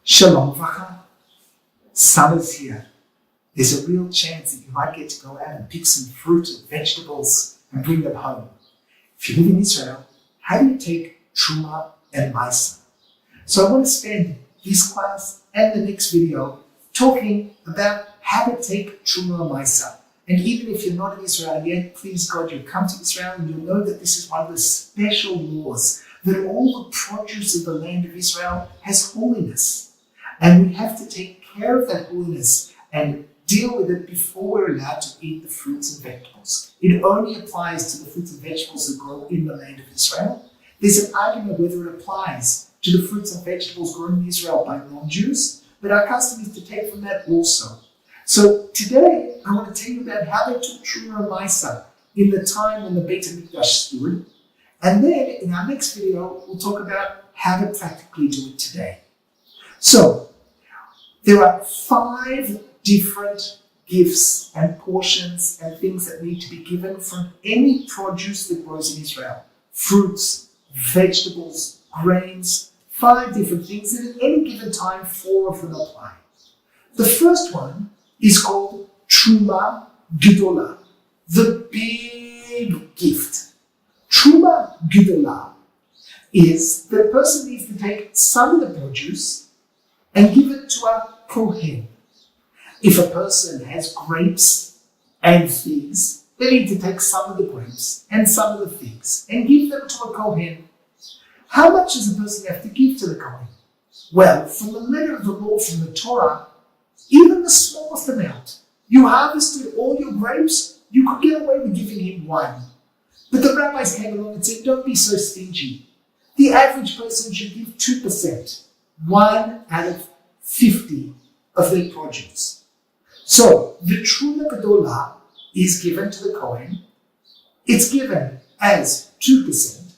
Shalom Vacha. Summer's here. There's a real chance that you might get to go out and pick some fruit and vegetables and bring them home. If you live in Israel, how do you take Trumah and Maasar? So I want to spend this class and the next video talking about how to take Trumah and Maasar. And even if you're not in Israel yet, please God, you'll come to Israel and you'll know that this is one of the special laws, that all the produce of the land of Israel has holiness. And we have to take care of that holiness and deal with it before we're allowed to eat the fruits and vegetables. It only applies to the fruits and vegetables that grow in the land of Israel. There's an argument whether it applies to the fruits and vegetables grown in Israel by non-Jews, but our custom is to take from that also. So today, I want to tell you about how they took Trumah and Maasar in the time when the Beit HaMikdash stood. And then in our next video, we'll talk about how to practically do it today. So, there are 5 different gifts and portions and things that need to be given from any produce that grows in Israel. Fruits, vegetables, grains, 5 different things, and at any given time, 4 of them apply. The first one is called Trumah Gedolah, the big gift. Trumah Gedolah is the person needs to take some of the produce and give it to a kohen. If a person has grapes and figs, they need to take some of the grapes and some of the figs and give them to a kohen. How much does a person have to give to the kohen? Well, from the letter of the law from the Torah, even the smallest amount. You harvested all your grapes, you could get away with giving him 1. But the rabbis came along and said, don't be so stingy. The average person should give 2%. 1 out of 50 of their produce. So the Trumah Gedolah is given to the Kohen. It's given as 2%,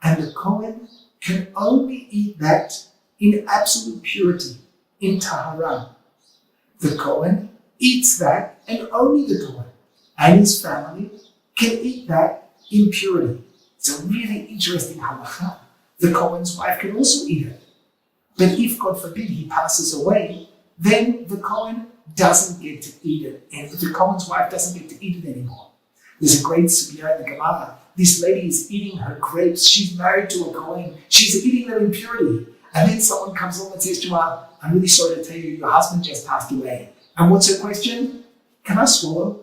and the Kohen can only eat that in absolute purity, in Tahara. The Kohen eats that, and only the Kohen and his family can eat that in purity. It's a really interesting halacha. The Kohen's wife can also eat it. But if, God forbid, he passes away, then the Kohen doesn't get to eat it. And the Kohen's wife doesn't get to eat it anymore. There's a great sugya in the Gemara. This lady is eating her grapes. She's married to a Kohen. She's eating them in purity. And then someone comes along and says to her, I'm really sorry to tell you, your husband just passed away. And what's her question? Can I swallow?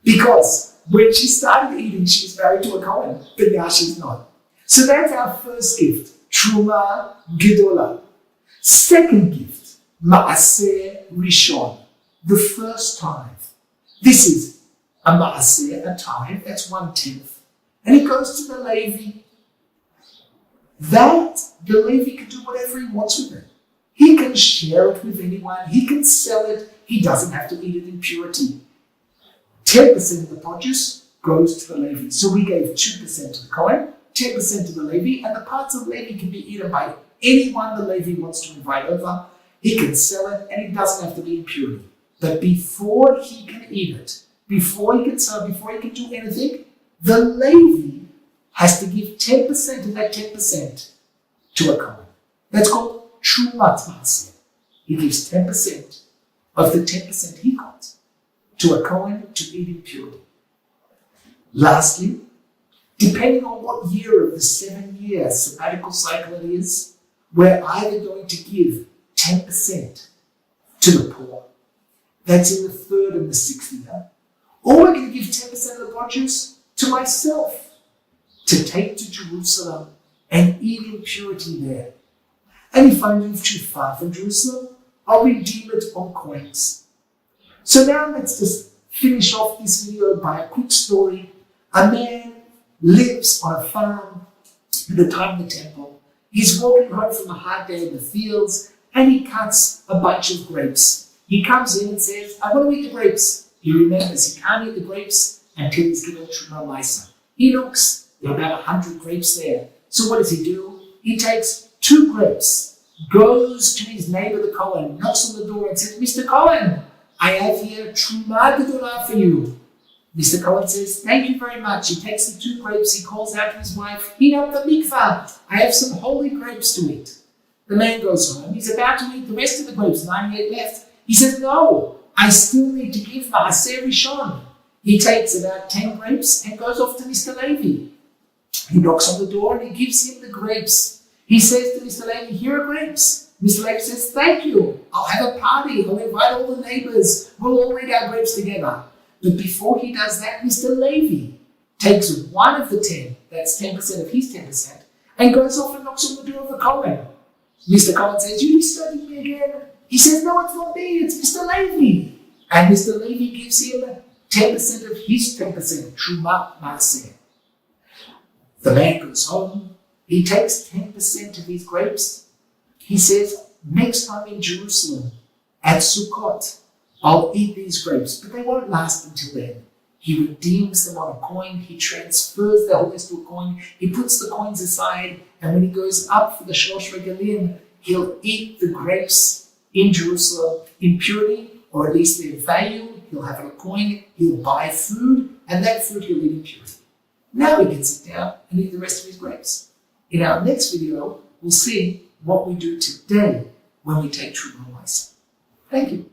Because when she started eating, she was married to a Kohen, but now she's not. So that's our first gift, Trumah Gedolah. Second gift, Maasar Rishon, the first tithe. This is a Maasar, a tithe, that's 1/10. And it goes to the Levi. That, the Levi can do whatever he wants with it. He can share it with anyone, he can sell it, he doesn't have to eat it in purity. 10% of the produce goes to the Levi. So we gave 2% to the Kohen, 10% to the Levi, and the parts of Levi can be eaten by anyone the Levi wants to invite over. He can sell it, and it doesn't have to be in purity. But before he can eat it, before he can sell it, before he can do anything, the Levi has to give 10% of that 10% to a Kohen. That's called Trumah Maasar. He gives 10% of the 10% he got to a Kohen to eat in purity. Lastly, depending on what year of the 7-year sabbatical cycle it is, we're either going to give 10% to the poor, that's in the 3rd and the 6th year, or we're going to give 10% of the produce to myself to take to Jerusalem and eat in purity there. And if I move too far from Jerusalem, I'll redeem it on coins. So now let's just finish off this video by a quick story. A man lives on a farm at the time of the temple. He's walking home from a hard day in the fields, and he cuts a bunch of grapes. He comes in and says, I want to eat the grapes. He remembers he can't eat the grapes until he's given Trumah Maasar. He looks, there are about 100 grapes there. So what does he do? He takes 2 grapes, goes to his neighbor the Kohen, knocks on the door and says, Mr. Kohen, I have here Trumah Gedolah for you. Mr. Kohen says, thank you very much. He takes the 2 grapes, he calls out to his wife, heat up the mikvah. I have some holy grapes to eat. The man goes home. He's about to eat the rest of the grapes, 98 left. He says, no, I still need to give Maasar Rishon. He takes about 10 grapes and goes off to Mr. Levi. He knocks on the door and he gives him the grapes. He says to Mr. Levi, here are grapes. Mr. Levi says, thank you. I'll have a party. I'll invite all the neighbors. We'll all eat our grapes together. But before he does that, Mr. Levi takes one of the 10, that's 10% of his 10%, and goes off and knocks on the door of the Kohen. Mr. Cohen says, you disturbing me again? He says, no, it's not me, it's Mr. Levi. And Mr. Levi gives him 10% of his 10%, Trumah Maasar. The man goes home, he takes 10% of his grapes. He says, next time in Jerusalem, at Sukkot, I'll eat these grapes, but they won't last until then. He redeems them on a coin, he transfers the whole to a coin, he puts the coins aside, and when he goes up for the Shlosh Regalim, he'll eat the grapes in Jerusalem in purity, or at least their value. He'll have a coin, he'll buy food, and that food he'll eat in purity. Now he can sit down and eat the rest of his grapes. In our next video, we'll see what we do today when we take Trumah Maasar. Thank you.